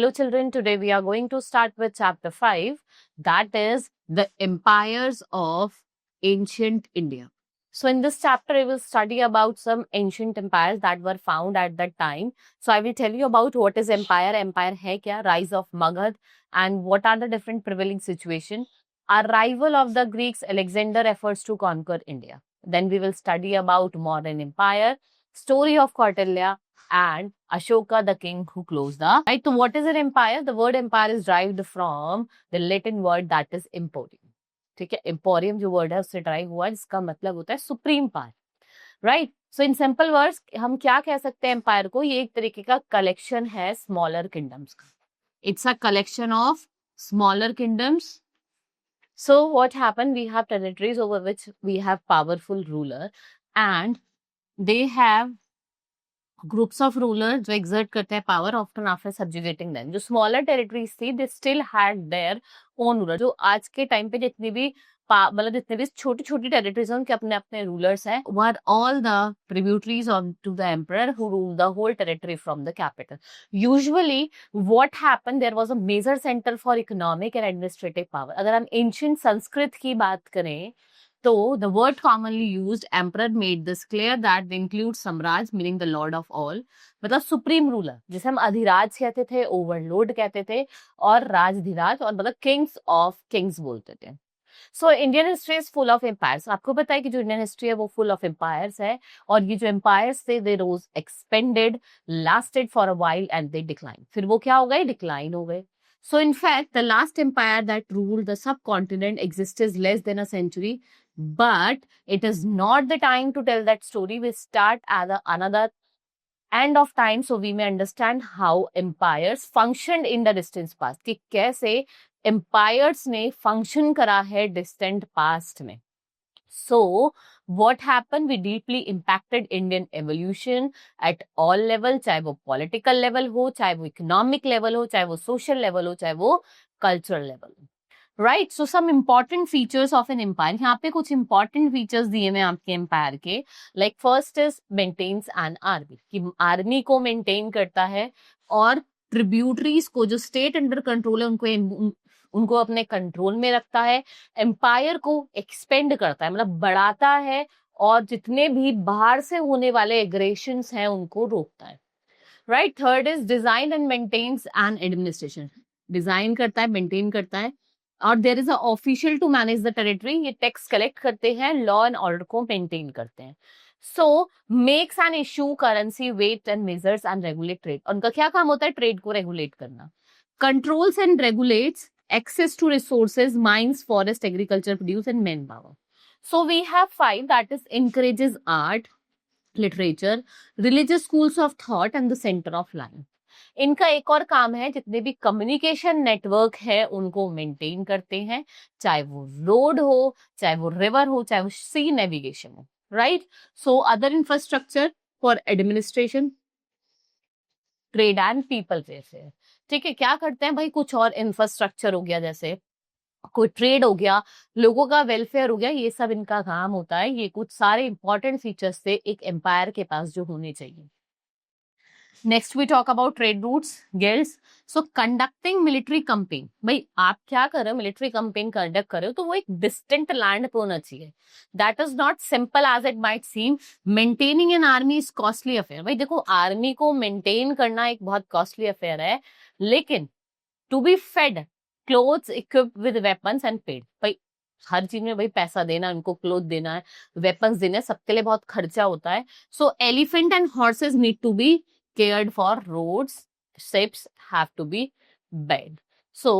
Hello children, today we are going to start with chapter 5, that is the empires of ancient India. So in this chapter, I will study about some ancient empires that were found at that time. So I will tell you about what is empire hai kya, rise of Magad, and what are the different prevailing situation. Arrival of the Greeks, Alexander efforts to conquer India. Then we will study about modern empire, story of Kautilya, and Ashoka, the king who closed the right. So what is an empire? The word empire is derived from the Latin word that is emporium. ठीक है, emporium जो word है उससे derive हुआ, जिसका मतलब होता है supreme power, right? So in simple words हम क्या कह सकते हैं empire को? ये एक तरीके का collection है smaller kingdoms का. It's a collection of smaller kingdoms. So what happened? We have territories over which we have powerful ruler, and they have groups of rulers जो exert करते हैं power often after subjugating them. जो smaller territories थी, they still had their own ruler. जो आज के time पे जितनी भी मतलब जितने भी छोटी छोटी territories हैं उनके अपने अपने rulers हैं, were all the tributaries of to the emperor who ruled the whole territory from the capital. Usually what happened, there was a major center for economic and administrative power. अगर हम ancient Sanskrit की बात करें तो the word commonly used, emperor, made this clear that they include samraj, meaning the lord of all, मतलब supreme ruler, जिसे हम अधिराज कहते थे, ओवरलोड कहते थे, और राजधिराज, और मतलब किंग्स ऑफ किंग्स बोलते थे. So Indian history is full of empires. आपको पता है कि जो इंडियन हिस्ट्री है वो फुल ऑफ एम्पायर्स है, और ये जो एम्पायर्स थे they rose expanded, lasted for a while and they decline. फिर वो क्या हो गए? डिक्लाइन हो गए. So in fact, the last empire that ruled the subcontinent existed less than a century, but it is not the time to tell that story. We start at another end of time so we may understand how empires functioned in the distant past. कि कैसे empires ने function करा है distant past में. So what happened? We deeply impacted Indian evolution at all level, चाहे वो political level हो, चाहे वो economic level हो, चाहे वो social level हो, चाहे वो cultural level हो. Right? So some important features of an empire. यहाँ पे कुछ important features दिए हैं आपके empire के. Like first is maintains an army. कि army को maintain करता है, और tributaries को जो state under control है उनको अपने कंट्रोल में रखता है. एम्पायर को एक्सपेंड करता है, मतलब बढ़ाता है, और जितने भी बाहर से होने वाले एग्रेशंस हैं उनको रोकता है. Right. Third is design and maintenance and administration. Design करता है, मेंटेन करता है, और there is a official to manage the territory. ये टैक्स कलेक्ट करते हैं, लॉ एंड ऑर्डर को मेंटेन करते हैं. So makes and issue currency, weight and measures and regulate trade. उनका क्या काम होता है? ट्रेड को रेगुलेट करना. Controls and regulates access to resources, mines, forest, agriculture, produce, and manpower. So we have 5, that is encourages art, literature, religious schools of thought, and the center of life. इनका एक और काम है, जितने भी communication network है उनको maintain करते हैं, चाहे वो रोड हो, चाहे वो रिवर हो, चाहे वो सी नेविगेशन हो. Right. So other infrastructure for administration, trade and people welfare. ठीक है, क्या करते हैं भाई? कुछ और इंफ्रास्ट्रक्चर हो गया, जैसे कोई ट्रेड हो गया, लोगों का वेलफेयर हो गया, ये सब इनका काम होता है. ये कुछ सारे इंपॉर्टेंट फीचर्स थे एक एम्पायर के पास जो होने चाहिए. Next we talk about trade routes, guilds. So conducting military campaign. भाई आप क्या कर रहे हो? मिलिट्री कैंपेन कंडक्ट कर रहे हो तो वो एक डिस्टेंट लैंड पे होना चाहिए. That is not simple as it might seem. Maintaining an army is costly affair. भाई देखो, आर्मी को मेंटेन करना एक बहुत कॉस्टली अफेयर है, लेकिन to be fed, clothes, equipped with weapons and paid. भाई हर चीज में भाई पैसा देना, उनको क्लोथ देना है, वेपन्स देना है, सबके लिए बहुत खर्चा होता है. So elephant and horses need to be cared for, roads, ships have to be built. So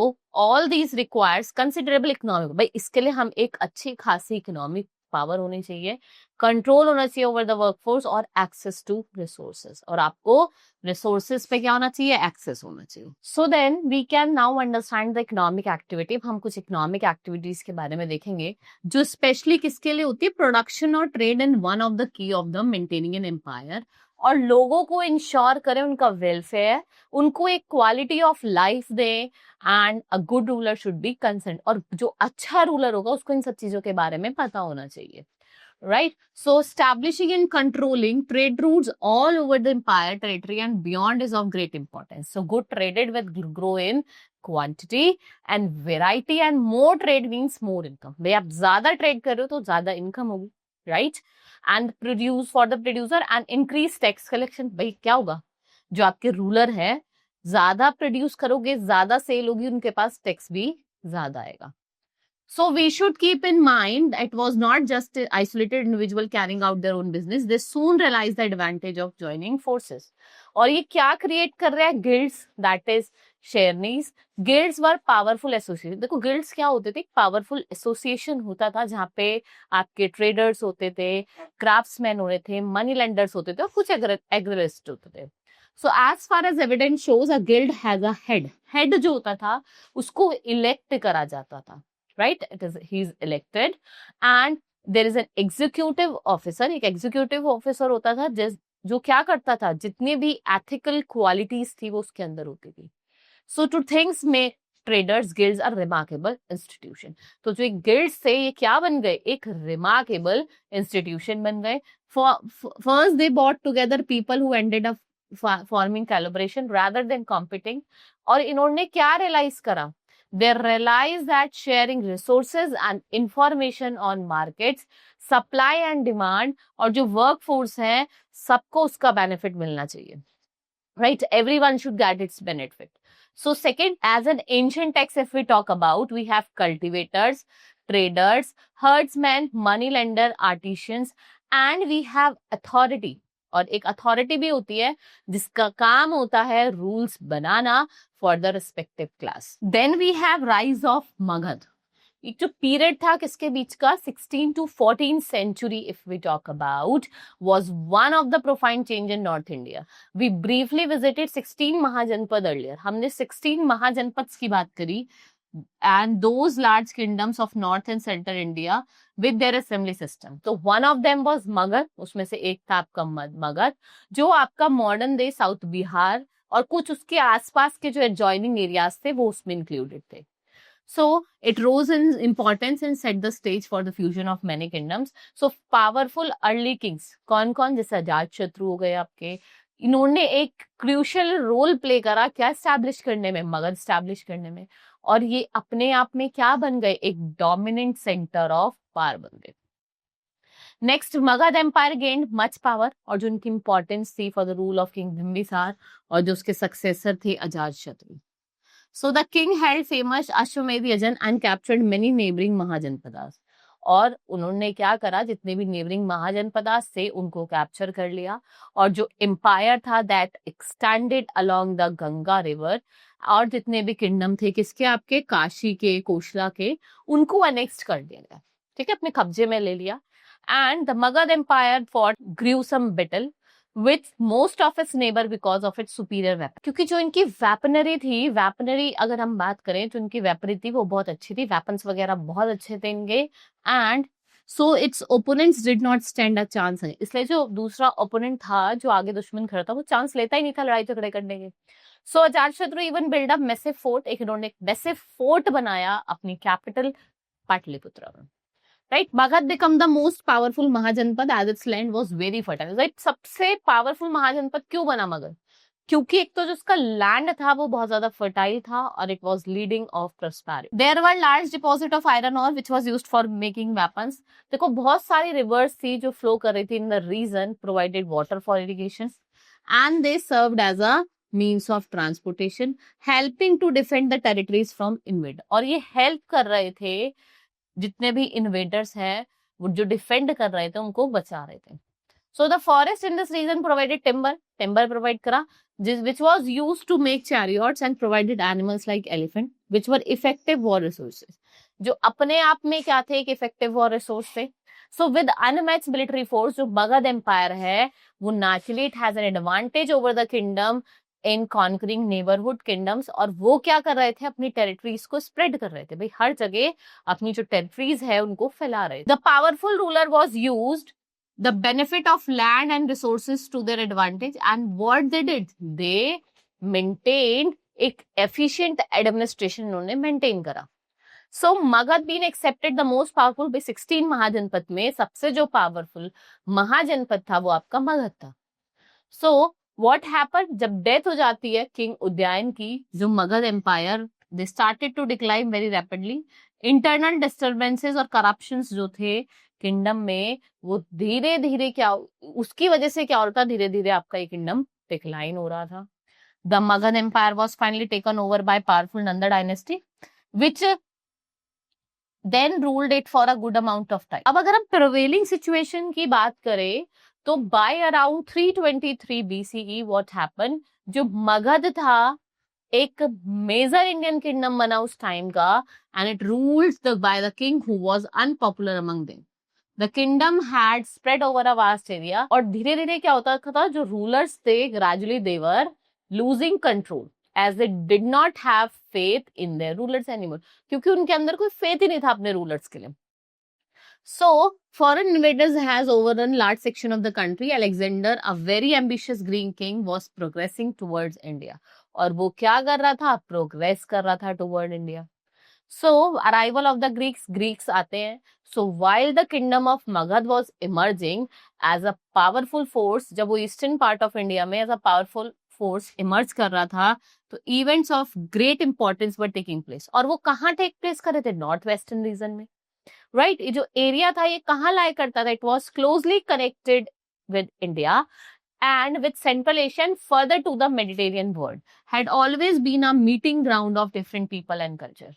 all these requires considerable economic. भाई इसके लिए हम एक अच्छी खासी इकोनॉमिक पावर होनी चाहिए, कंट्रोल होना चाहिए ओवर द वर्कफोर्स, और एक्सेस टू रिसोर्सेज. और आपको रिसोर्सेज पे क्या होना चाहिए? एक्सेस होना चाहिए. So then we can now understand the economic activity. हम कुछ इकोनॉमिक एक्टिविटीज के बारे में देखेंगे जो स्पेशली किसके लिए होती है? प्रोडक्शन और trade, and one of the key of the maintaining an empire. और लोगों को इंश्योर करें उनका वेलफेयर, उनको एक क्वालिटी ऑफ लाइफ दे, and a good ruler should be concern. और जो अच्छा रूलर होगा उसको इन सब चीजों के बारे में पता होना चाहिए. right? So establishing and controlling trade routes all over the empire territory and beyond is of great importance. So good traded will grow in quantity and variety, and more trade means more income. भाई आप ज्यादा trade कर रहे हो तो ज्यादा income होगी, right? And produce for the producer and increase tax collection. भाई क्या होगा, जो आपके रूलर है ज्यादा प्रोड्यूस करोगे, ज्यादा सेल होगी, उनके पास टैक्स भी ज्यादा आएगा. So we should keep in mind it was not just an isolated individual carrying out their own business. They soon realized the advantage of joining forces. और ये क्या क्रिएट कर रहा है, गिल्ड्स, दैट इज शेयरनीज. Guilds were powerful association. देखो guilds क्या होते थे, पावरफुल एसोसिएशन होता था जहाँ पे आपके ट्रेडर्स होते थे, क्राफ्ट्समैन होते थे, मनी लेंडर्स होते थे और कुछ एग्रिस्ट होते थे. So as far as evidence shows, a guild has a head. Head जो होता था उसको इलेक्ट करा जाता था, right? He is elected, and there is an executive officer. एक executive officer होता था जो क्या करता था, जितनी भी ethical qualities थी वो उसके अंदर होती थी. So to things make traders guilds are remarkable institution. तो जो एक guilds थे ये क्या बन गए, एक remarkable institution बन गए. First they brought together people who ended up forming collaboration rather than competing. और इन्होंने क्या realize करा, they realize that sharing resources and information on markets, supply and demand, और जो workforce है सबको उसका benefit मिलना चाहिए, right? Everyone should get its benefit. So second, as an ancient text, if we talk about, we have cultivators, traders, herdsmen, money lender, artisans, and we have authority. और एक authority भी होती है जिसका काम होता है रूल्स बनाना for the respective class. Then we have rise of Magadha. एक जो पीरियड था किसके बीच का, 16 to 14th century if we talk about, was one of the profound change in North India. We briefly visited 16 महाजनपद earlier. हमने 16 महाजनपद की बात करी, and those large kingdoms of North and Central India with their assembly system. So one of them was Magad. उसमें से एक था आपका मगध, जो आपका मॉडर्न डे साउथ बिहार और कुछ उसके आसपास के जो एडजॉइनिंग एरियाज थे वो उसमें इंक्लूडेड थे. So it rose in importance and set the stage for the fusion of many kingdoms. So powerful early kings कौन कौन, जैसे अजातशत्रु हो गए आपके, इन्होंने एक क्रूशियल रोल प्ले करा क्या एस्टैब्लिश करने में, मगध एस्टैब्लिश करने में, और ये अपने आप में क्या बन गए, एक डोमिनेंट सेंटर ऑफ पावर बन गए. Next, Magadha empire gained much power, और जो उनकी इंपॉर्टेंस थी for the rule of king Bimbisara, और जो उसके सक्सेसर थे Ajatashatru. So the king held famous Ashwamedh Yajan and captured many neighboring mahajanapadas. और उन्होंने क्या करा, जितने भी नेबरिंग महाजनपदास थे उनको कैप्चर कर लिया, और जो एम्पायर था that extended along the Ganga river, और जितने भी किंगडम थे किसके, आपके काशी के, कोशला के, उनको अनेक्स्ट कर दिया गया, ठीक है, अपने कब्जे में ले लिया. And the Magadha empire fought gruesome battle with most of its neighbor because of its superior weapon. क्योंकि जो इनकी वेपनरी थी, वेपनरी अगर हम बात करें तो इनकी वेपनरी थी वो बहुत अच्छी थी, वेपन्स वगैरह बहुत अच्छे थे इनके, and so it's opponents did not stand a chance. इसलिए जो दूसरा ओपोनेंट था, जो आगे दुश्मन खड़ा था, वो चांस लेता ही नहीं था लड़ाई झगड़े करने के. So Ajatashatru even build up massive fort. एक इन्होंने मैसिव फोर्ट बनाया अपनी कैपिटल पाटलिपुत्र में. Right, Magad became the most powerful महाजनपद as its land was very fertile. Right, सबसे powerful महाजनपद क्यों बना मगध, क्योंकि एक तो जो उसका लैंड था वो बहुत ज्यादा फर्टाइल था, और it was leading of prosperity. There were large deposit of iron ore which was used for making weapons. देखो बहुत सारी रिवर्स थी जो फ्लो कर रही थी in the region, provided water for irrigation, and they served as a means of transportation, helping to defend the territories from invader. और ये हेल्प कर रहे थे जितने भी इन्वेडर्स हैं वो जो डिफेंड कर रहे थे उनको बचा रहे थे. So the forest in this region provided timber provide करा, which was used to make chariots and provided animals like elephant which were effective war resources. जो अपने आप में क्या थे, एक इफेक्टिव war resource थे. So with unmatched military force, जो मगध एम्पायर है वो naturally it has an advantage over the kingdom in conquering neighborhood kingdoms. और वो क्या कर रहे थे, अपनी टेरिटरीज को स्प्रेड कर रहे थे, भाई हर जगह अपनी जो टेरिटरीज है उनको फैला रहे थे. The powerful ruler was used the benefit of land and resources to their advantage, and what they did, they maintained एक efficient administration उन्होंने maintain करा. So Magadha been accepted the most powerful by 16 mahajanapada में सबसे जो पावरफुल महाजनपद था वो आपका मगध था. सो व्हाट हैपेंड, जब डेथ हो जाती है किंग उदयन की, जो Magadha empire they started to decline very rapidly. Internal disturbances और करप्शंस जो थे किंगडम में वो धीरे धीरे क्या, उसकी वजह से क्या होता, धीरे धीरे आपका ये किंगडम डिक्लाइन हो रहा था. The Magadha empire was finally taken over by powerful Nanda dynasty which then ruled it for a good amount of time. अब अगर हम प्रिवेलिंग सिचुएशन की बात करें तो by around 323 BCE what happened, जो मगध था एक मेजर इंडियन किंगडम बना उस टाइम का, and it ruled by the king who was unpopular among them. The kingdom had spread over a vast area, और धीरे धीरे क्या होता था, जो रूलर्स थे gradually they were losing control as they did not have faith in their rulers anymore, क्योंकि उनके अंदर कोई faith ही नहीं था अपने rulers के लिए. So foreign invaders has overrun large section of the country. Alexander, a very ambitious Greek king, was progressing towards India. और वो क्या कर रहा था, प्रोग्रेस कर रहा था toward India. So arrival of the Greeks आते हैं. So while the kingdom of Magadha was emerging as a powerful force, जब वो ईस्टर्न पार्ट ऑफ इंडिया में as a powerful force emerge कर रहा था, तो events of great importance were taking place. और वो कहाँ टेक प्लेस कर रहे थे, नॉर्थ वेस्टर्न रीजन में, राइट. ये जो एरिया था ये कहाँ लाई करता था, it was closely connected with India and with Central Asia and further to the Mediterranean world, had always been a meeting ground of different people and culture.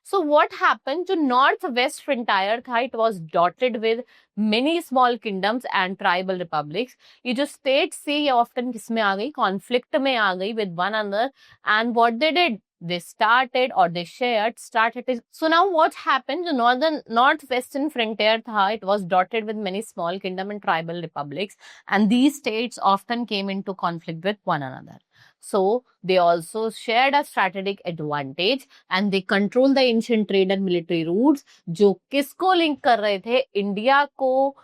So what happened, जो northwest frontier था, it was dotted with many small kingdoms and tribal republics. ये जो states से ये often किसमें आ गई, conflict में आ गई with one another, and what they did, they started or they started. So now what happened, the northwestern frontier tha, it was dotted with many small kingdom and tribal republics, and these states often came into conflict with one another. So they also shared a strategic advantage and they control the ancient trade and military routes, जो किसको link कर रहे थे, India को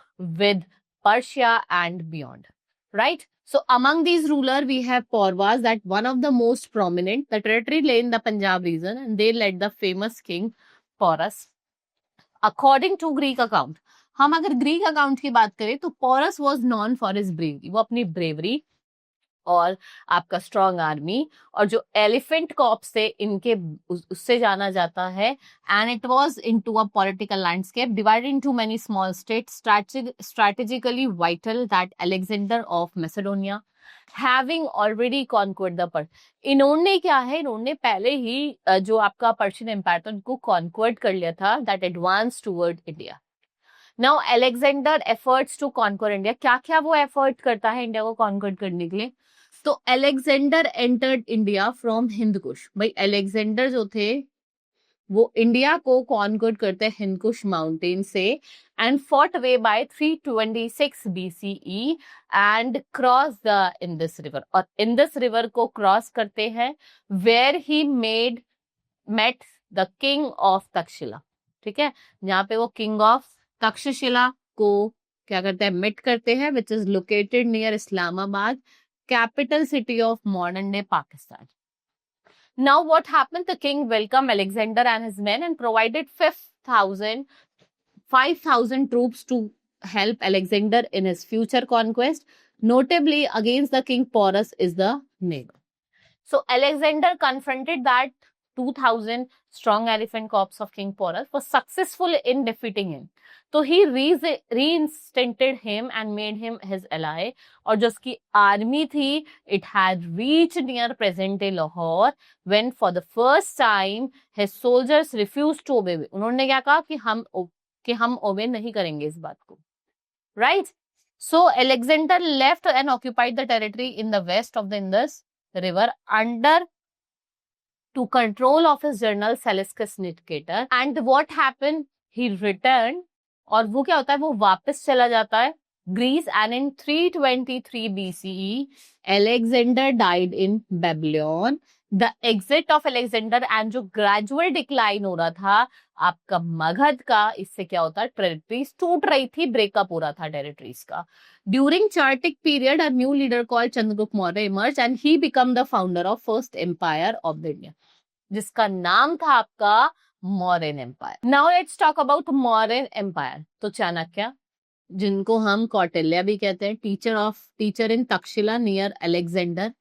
with Persia and beyond, right? So among these rulers, we have Pauravas, that one of the most prominent. The territory lay in the Punjab region, and they led the famous king Porus. According to Greek account, हम अगर Greek account की बात करें तो Porus was known for his bravery, वो अपनी bravery और आपका स्ट्रॉन्ग आर्मी और जो एलिफेंट कॉप्स थे इनके उससे जाना जाता है. And it was into a political landscape divided into many small states, strategically vital that Alexander of Macedonia having already conquered the Persia. इन्होंने क्या है, इन्होंने पहले ही जो आपका पर्शियन एम्पायर था उनको कॉन्क्वर्ड कर लिया था, that advance toward India. Now Alexander efforts to conquer India, क्या क्या वो एफर्ट करता है इंडिया को कॉन्क्वर करने के लिए. तो Alexander entered India from Hindu Kush. भाई अलेक्जेंडर जो थे वो इंडिया को कॉन्क्वर करते हैं हिंदकुश माउंटेन से, and fought way by 326 BCE and cross the Indus river. और इंडस रिवर को क्रॉस करते हैं where he met the king of Takshashila. ठीक है, जहाँ पे वो किंग ऑफ तक्षशिला को क्या करते हैं, मिट करते हैं, which is located near Islamabad, capital city of modern day Pakistan. Now what happened, the king welcomed Alexander and his men and provided 5,000 troops to help Alexander in his future conquest. Notably against the king Porus is the neighbor. So Alexander confronted that 2,000 strong elephant corps of King Porus, was successful in defeating him. तो he reinstated him and made him his ally. और जो उसकी army थी, it had reached near present day Lahore when for the first time his soldiers refused to obey. उन्होंने क्या कहा कि हम obey नहीं करेंगे इस बात को, right? So Alexander left and occupied the territory in the west of the Indus River under to control of his general Seleucus Nicator. And what happened? He returned, और वो क्या होता है, वो वापस चला जाता है Greece. And in 323 BCE Alexander died in Babylon. The exit of Alexander and जो ग्रेजुअल डिक्लाइन हो रहा था आपका मगध का, इससे क्या होता है, टेरिटरीज टूट रही थी, ब्रेकअप हो रहा था टेरिटरीज का. During chaotic period a new leader called Chandragupta Maurya emerged and he became the founder of first empire of the India, जिसका नाम था आपका Mauryan empire. Now let's talk about Mauryan empire. तो चाणक्य, जिनको हम कौटिल्य भी कहते हैं, teacher in Takshashila near Alexander,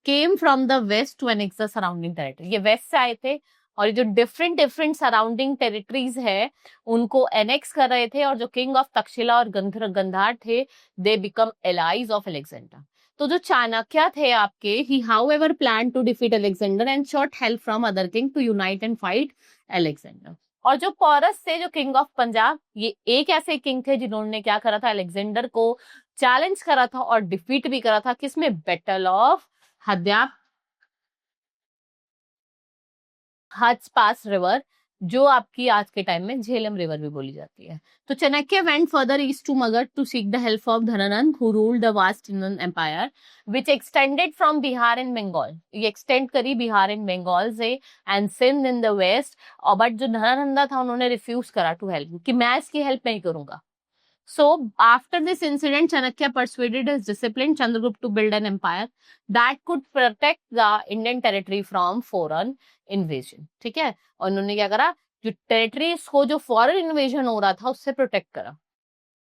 came from the west to annex the surrounding territory. ये वेस्ट से आए थे और ये जो डिफरेंट डिफरेंट सराउंडिंग टेरिटरीज है उनको एनेक्स कर रहे थे, और जो किंग ऑफ तक्षशिला और गंधार थे, they become allies of Alexander. तो जो चाणक्य थे आपके, he however plan to defeat Alexander and sought help from other king to unite and fight Alexander. और जो पौरस थे, जो किंग ऑफ पंजाब, ये एक ऐसे किंग थे जिन्होंने क्या करा था, अलेक्जेंडर को चैलेंज करा था और डिफीट भी करा था। किसमें? बैटल ऑफ हद्स पास रिवर, जो आपकी आज के टाइम में झेलम रिवर भी बोली जाती है। तो Chanakya went further east to Magadha to seek the help of Dhanananda who ruled the vast Indian empire which extended from Bihar and Bengal. ये एक्सटेंड करी बिहार एंड बंगाल से and Sindh in the west. और बट जो धनानंदा था उन्होंने रिफ्यूज करा टू हेल्प, कि मैं इसकी हेल्प नहीं करूंगा। So after this incident, Chanakya persuaded his disciplined Chandragupta to build an empire that could protect the Indian territory from foreign invasion. ठीक है, और उन्होंने क्या करा, जो टेरिटरीज को जो फॉरेन इन्वेजन हो रहा था उससे प्रोटेक्ट करा,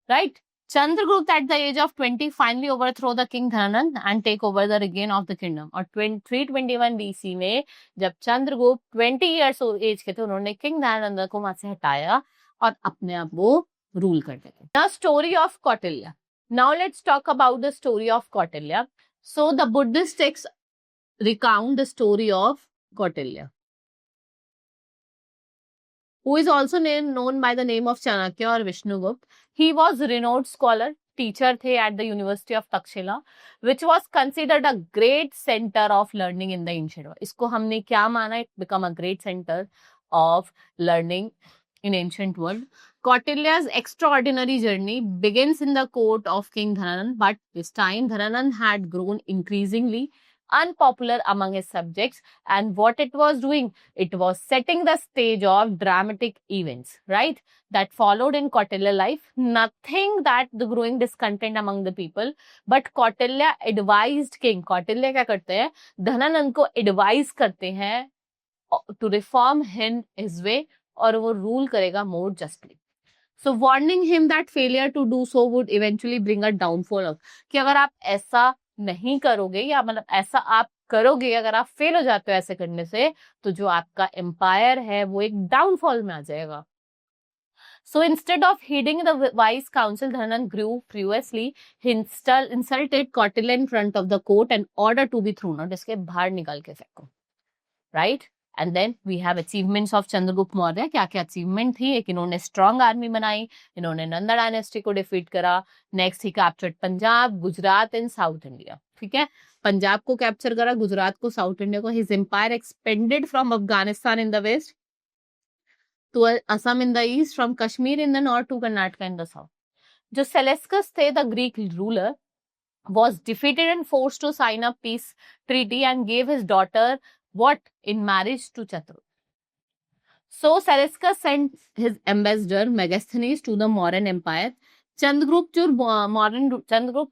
right. Chandragupta at the age of 20 finally overthrow the king Dhananand and take over the reign of the kingdom. और 321 BC में जब चंद्रगुप्त 20 years एज के थे, उन्होंने किंग धनानंद को वहां से हटाया और अपने आप वो रूल करते थे। Now story of Kautilya. Now let's talk about the story of Kautilya. So the Buddhist texts recount the story of Kautilya, who is also known by the name of Chanakya or Vishnugupta. He was a renowned scholar, teacher थे at the University of Takshila, which was considered a great center of learning in the ancient world. इसको हमने क्या माना? It become a great center of learning in ancient world. Kautilya's extraordinary journey begins in the court of King Dhananand, but this time Dhananand had grown increasingly unpopular among his subjects, and what it was doing, it was setting the stage of dramatic events, right, that followed in Kautilya life. Nothing that the growing discontent among the people, but Kautilya advised king. Kautilya क्या करते हैं? धनानंद को advise करते हैं to reform his way, और वो rule करेगा more justly. So warning him that failure to do so would eventually bring a downfall of, कि अगर आप ऐसा नहीं करोगे, या मतलब ऐसा आप करोगे, अगर आप फेल हो जाते हो ऐसे करने से, तो जो आपका एम्पायर है वो एक डाउनफॉल में आ जाएगा. So instead of heeding the wise counsel, Dhananand grew furiously. He insulted Kautilya in front of the court and ordered to be thrown out. इसके बाहर निकाल के फेंको, right? And then we have achievements of Chandragupta Maurya. क्या क्या achievement थी? एक, इन्होंने स्ट्रॉन्ग आर्मी बनाई, इन्होंने नंदा डायनेस्टी को डिफीट करा. नेक्स्ट ही captured Punjab, Gujarat and south India. ठीक है, पंजाब को कैप्चर करा, गुजरात को, साउथ इंडिया को. His empire expanded from Afghanistan in the west to Assam in the east, from Kashmir in the north to Karnataka in the south. जो सेलेस्कस थे, the Greek ruler, was defeated and forced to sign a peace treaty and gave his daughter what in marriage to Chandragupta. So Seleucus sent his ambassador Megasthenes to the Mauryan Empire. Chandragupta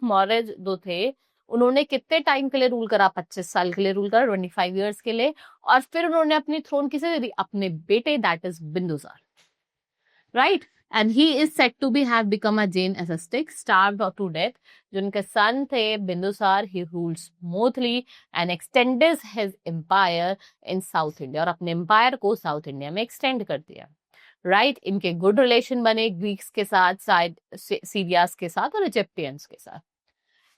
Maurya जो थे, उन्होंने कितने time के लिए rule करा? 25 साल के लिए रूल करा, 25 इयर्स के लिए. और फिर उन्होंने अपनी थ्रोन किसे दे दी? अपने बेटे, that is Bindusara, right. And he is said to be have become a Jain ascetic, starved to death. जो उनके सन थे Bindusara, he ruled smoothly and extended his empire in south India, और अपने एम्पायर को साउथ इंडिया में एक्सटेंड कर दिया, right. इनके गुड रिलेशन बने ग्रीक्स के साथ, सीरियास के साथ और इजिप्टियंस के साथ.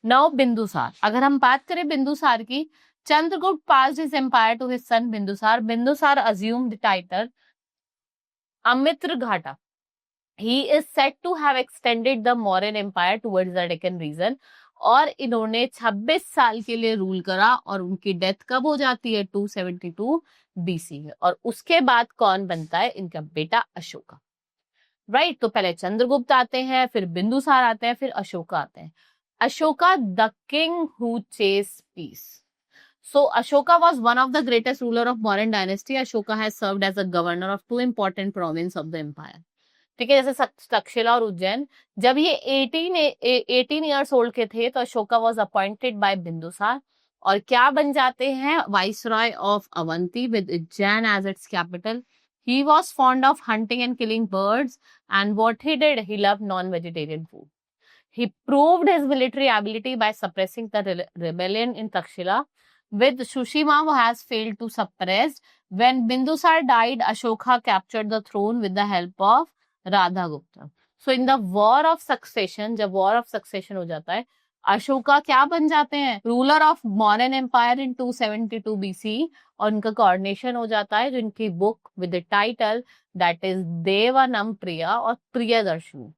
नाउ बिंदुसार, अगर हम बात करें बिंदुसार की, Chandragupta passed his empire to his son Bindusara. Bindusara assumed the title Amitrghata. He is said to have extended the Mauryan Empire towards the Deccan region, और इन्होंने 26 साल के लिए रूल करा, और उनकी डेथ कब हो जाती है? 272 BC में. और उसके बाद कौन बनता है? इनका बेटा अशोका, राइट. तो पहले चंद्रगुप्त आते हैं, फिर बिंदुसार आते हैं, फिर अशोका आते हैं. Ashoka, the king who chased peace. So Ashoka was one of the greatest ruler of Mauryan dynasty. Ashoka has served as a governor of two important provinces of the empire. ठीक है, जैसे तक्षशिला और उज्जैन. जब ये 18 years old के थे, तो Ashoka was appointed by Bindusara, और क्या बन जाते हैं? Viceroy of Avanti, with Ujjain as its capital. He was fond of hunting and killing birds, and what he did, he loved non-vegetarian food. He proved his military ability by suppressing the rebellion in Takshila, with Sushima who has failed to suppress. When Bindusar died, Ashoka captured the throne with the help of Radhagupta. So in the war of succession, जब war of succession हो जाता है, अशोका क्या बन जाते हैं? Ruler of Mauryan empire in 272 BC, और उनका कोऑर्डिनेशन हो जाता है जिनकी book with the title that is Devanam Priya और Priyadarshini.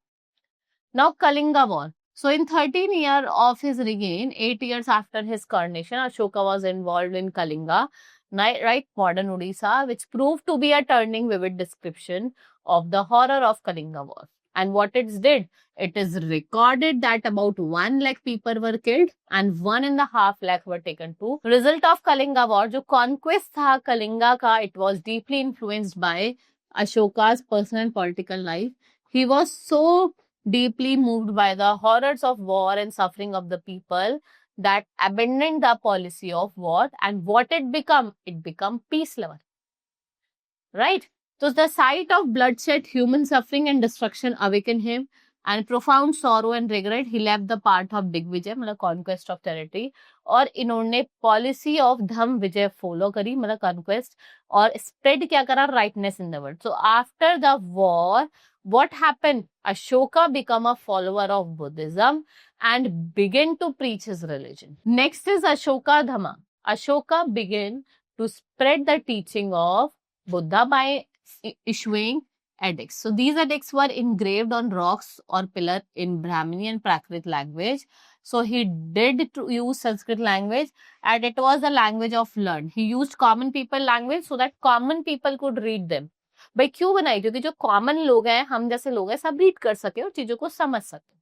Now Kalinga War. So in 13 years of his reign, 8 years after his coronation, Ashoka was involved in Kalinga, right, modern Odisha, which proved to be a turning vivid description of the horror of Kalinga War. And what it did, it is recorded that about 1 lakh people were killed and 1.5 lakh were taken to. Result of Kalinga War, जो conquest था Kalinga का, it was deeply influenced by Ashoka's personal and political life. He was so deeply moved by the horrors of war and suffering of the people that abandoned the policy of war, and what it become peace lover, right? So the sight of bloodshed, human suffering and destruction awakened him, and profound sorrow and regret he left the path of Digvijay, मतलब conquest of territory, और इन्होंने policy of धम विजय follow करी, मतलब conquest, और spread क्या करा, rightness in the world. So after the war, what happened? Ashoka became a follower of Buddhism and began to preach his religion. Next is Ashoka Dhamma. Ashoka began to spread the teaching of Buddha by issuing edicts. So these edicts were engraved on rocks or pillar in Brahmini and Prakrit language. So he did to use Sanskrit language, and it was a language of learn. He used common people language so that common people could read them. भाई क्यों बनाई? क्योंकि जो common लोग हैं, हम जैसे लोग हैं, सब रीड कर सके और चीजों को समझ सके,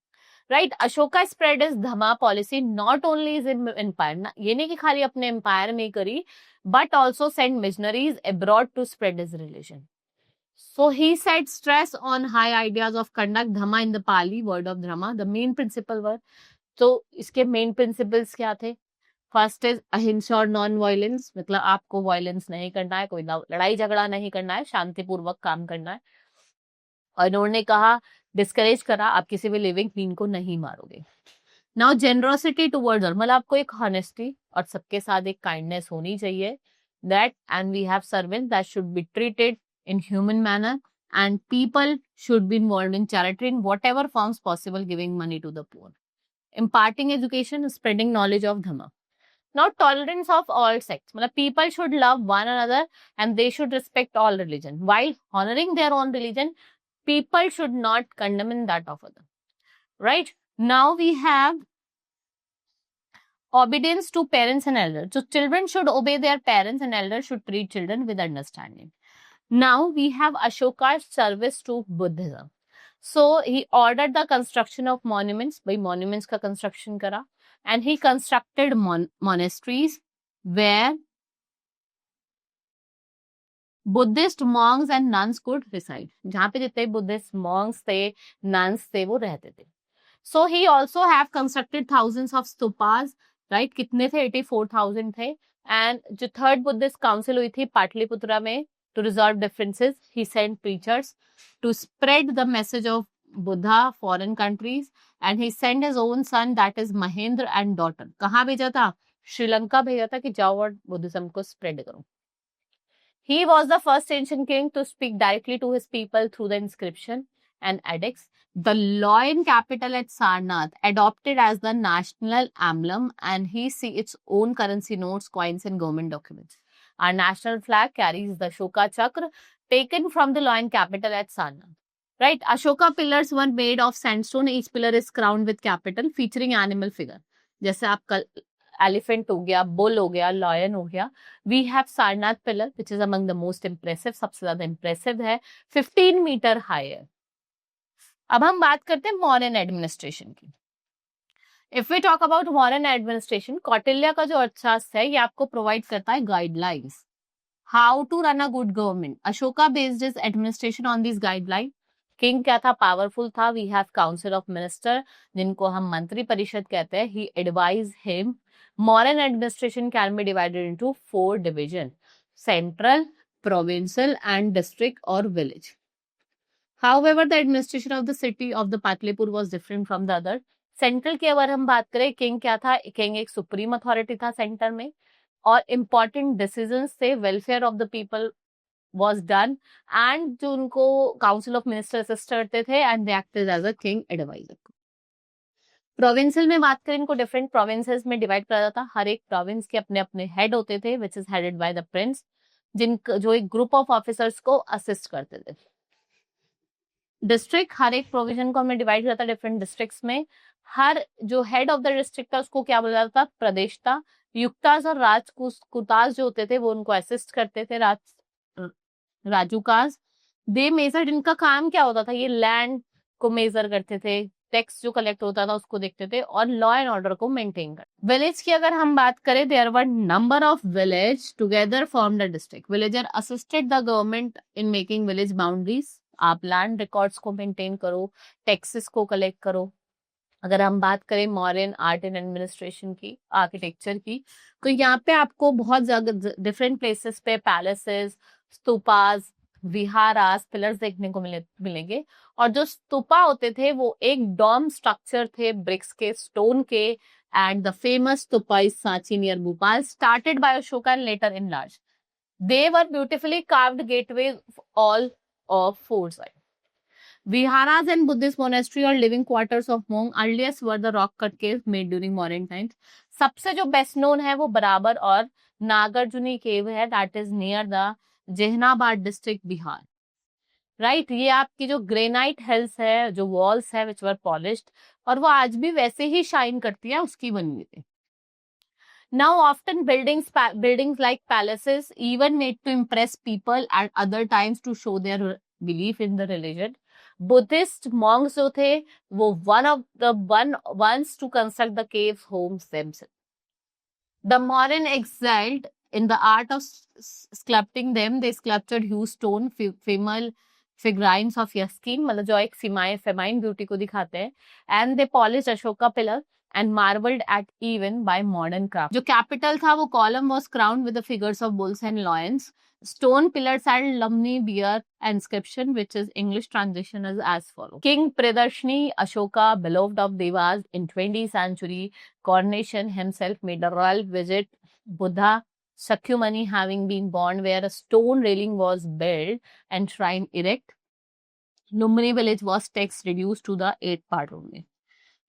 right? Ashoka spread his dhamma policy not only his empire, ये नहीं कि खाली अपने एम्पायर में करी, but also send missionaries abroad to spread his religion. So he set stress on high ideas of conduct, Dhamma in the Pali word of Dhamma. The main principle were, तो इसके main principles क्या थे? First is अहिंसा और non violence, मतलब आपको violence नहीं करना है, कोई लड़ाई झगड़ा नहीं करना है, शांतिपूर्वक काम करना है. और इन्होंने कहा, डिस्करेज करा, आप किसी भी लिविंग बीइंग को नहीं मारोगे. नाउ जेनरोसिटी टुवर्ड्स, मतलब आपको एक हॉनेस्टी और सबके साथ एक काइंडनेस होनी चाहिए. That and we have servants that should be treated in human manner, and people should be involved in charity in whatever forms possible, giving money to the poor, imparting education, spreading knowledge of Dhamma. Now tolerance of all sects, मतलब people should love one another and they should respect all religion while honoring their own religion. People should not condemn that of other, right? Now we have obedience to parents and elders. So children should obey their parents and elders should treat children with understanding. Now we have Ashoka's service to Buddhism. So he ordered the construction of monuments. By monuments का construction करा, and he constructed monasteries where Buddhist monks and nuns could reside. जहाँ पे जितने Buddhist monks थे, nuns थे, वो रहते थे. So he also have constructed thousands of stupas, right? कितने थे? 84,000 थे. And जो third Buddhist council हुई थी पाटलिपुत्रा में, to resolve differences, he sent preachers to spread the message of Buddha foreign countries, and he sent his own son, that is Mahendra, and daughter. कहाँ भेजा था? श्रीलंका भेजा था कि जाओ और बुद्धिज्म को स्प्रेड करो. He was the first ancient king to speak directly to his people through the inscription and edicts. The Loyan capital at Sarnath adopted as the national emblem, and he see its own currency notes, coins, and government documents. Our national flag carries the Ashoka Chakra taken from the Loyan capital at Sarnath. Right? Ashoka pillars were made of sandstone. Each pillar is crowned with capital featuring animal figure. जैसे आपका elephant हो गया, bull हो गया, lion हो गया. We have Sarnath pillar, which is among the most impressive. सबसे ज़्यादा impressive है, 15 meter high. अब हम बात करते हैं मॉडर्न एडमिनिस्ट्रेशन की. If we talk about modern administration, Kautilya का जो अर्थशास्त्र है, ये आपको प्रोवाइड करता है guidelines how to run a good government. Ashoka based his administration on this guideline. King क्या था? पावरफुल था. We have council of minister, जिनको हम मंत्री परिषद कहते हैं. He advise him. Modern administration can be divided into 4 division: central, provincial and district or village. However, the administration of the city of the Patliputra was different from the other. Central की अगर हम बात करें, king क्या था? King एक supreme authority था centre में, और इम्पोर्टेंट डिसीजंस थे, welfare of the people was done, and जो उनको काउंसिल ऑफ मिनिस्टर असिस्ट करते थे, and they acted as a king advisor. Provincial में बात करें, इनको डिफरेंट प्रोविंसेस में डिवाइड करा जाता. हर एक प्रोविंस के अपने अपने हेड होते थे, which is headed by the Prince, जो एक ग्रुप ऑफ ऑफिसर्स को असिस्ट करते थे. डिस्ट्रिक्ट, हर एक प्रोविजन को हमने डिवाइड किया था डिफरेंट डिस्ट्रिक्ट्स में. हर जो हेड ऑफ द डिस्ट्रिक्ट था उसको क्या बोला जाता था? प्रदेश था. युक्तास और राजकुतास जो होते थे वो उनको असिस्ट करते थे, राजूकास. दे मेजर, इनका काम क्या होता था? ये लैंड को मेजर करते थे, टैक्स जो कलेक्ट होता था उसको देखते थे, और लॉ एंड ऑर्डर को मेंटेन करते. विलेज की अगर हम बात करें, there were number of village together form the district. Villager assisted the government in making village boundaries. आप लैंड रिकॉर्ड्स को मेंटेन करो, टैक्सेस को कलेक्ट करो. अगर हम बात करें मॉडर्न आर्ट एंड एडमिनिस्ट्रेशन की, आर्किटेक्चर की, तो यहाँ पे आपको बहुत ज्यादा डिफरेंट प्लेसेस पे पैलेसेस, स्तूपास, विहारास, पिलर्स देखने को मिलेंगे. और जो स्तूपा होते थे वो एक डॉम स्ट्रक्चर थे, ब्रिक्स के, स्टोन के. And the famous stupa is Sanchi near Bhopal, started by Ashoka and later enlarged. They were beautifully carved gateways all of four sides. Viharas and Buddhist monastery or living quarters of monks earliest were the rock cut caves made during modern times. सबसे जो best known है वो बराबर और Nagarjuni cave है, that is near the Jehanabad district, Bihar. Right, ये आपकी जो ग्रेनाइट हिल्स है, जो वॉल्स है, विच वर पॉलिश्ड, और वो आज भी वैसे ही शाइन करती है, उसकी बनी हुई थी. Now often buildings like palaces even made to impress people at other times to show their belief in the religion. Buddhist monks जो थे वो one of the ones to construct the cave homes themselves. The modern excelled in the art of sculpting them. They sculptured huge stone female figurines of Yaskin, मतलब जो एक feminine beauty को दिखाते हैं. And they polished Ashoka pillar and marveled at even by modern craft. जो capital था वो column was crowned with the figures of bulls and lions. Stone pillars had Lumni bear inscription, which is English translation is as follows. King Pridarshini Ashoka, beloved of Devas in 20th century, coronation himself made a royal visit. Buddha Shakyamuni having been born where a stone railing was built and shrine erect. Lumni village was tax reduced to the 8 part only.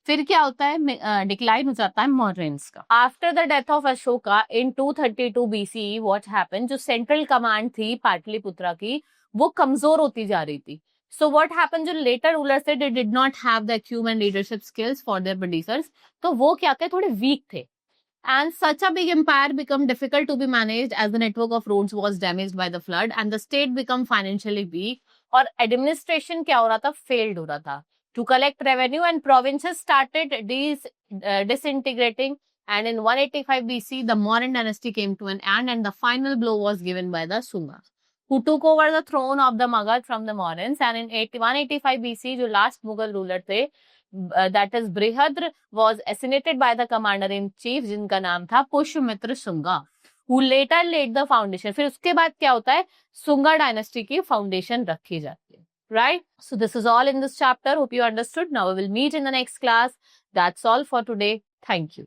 फिर क्या होता है? Decline हो जाता है मॉडर्न्स का. After the death of Ashoka in 232 BCE what happened, जो सेंट्रल कमांड थी पाटलिपुत्रा की वो कमजोर होती जा रही थी. सो व्हाट हैपेंड, जो लेटर रूलर्स थे, they did not have the acumen and leadership skills for their producers. तो वो क्या थे? थोड़े वीक थे. And such a big empire became difficult to be managed as the network of roads was damaged by the flood and the state became financially weak. और administration क्या हो रहा था? Failed हो रहा था to collect revenue, and provinces started disintegrating. And in 185 BC, the Mauryan dynasty came to an end, and the final blow was given by the Sungas, who took over the throne of the Magadh from the Mauryans. And in 185 BC, जो last Mughal ruler थे, that is Brihadra, was assassinated by the commander-in-chief जिनका नाम था Pushyamitra Shunga, who later laid the foundation. फिर उसके बाद क्या होता है? शुंगा डायनेस्टी की फाउंडेशन रखी जाती है. Right? So this is all in this chapter. Hope you understood. Now we will meet in the next class. That's all for today. Thank you.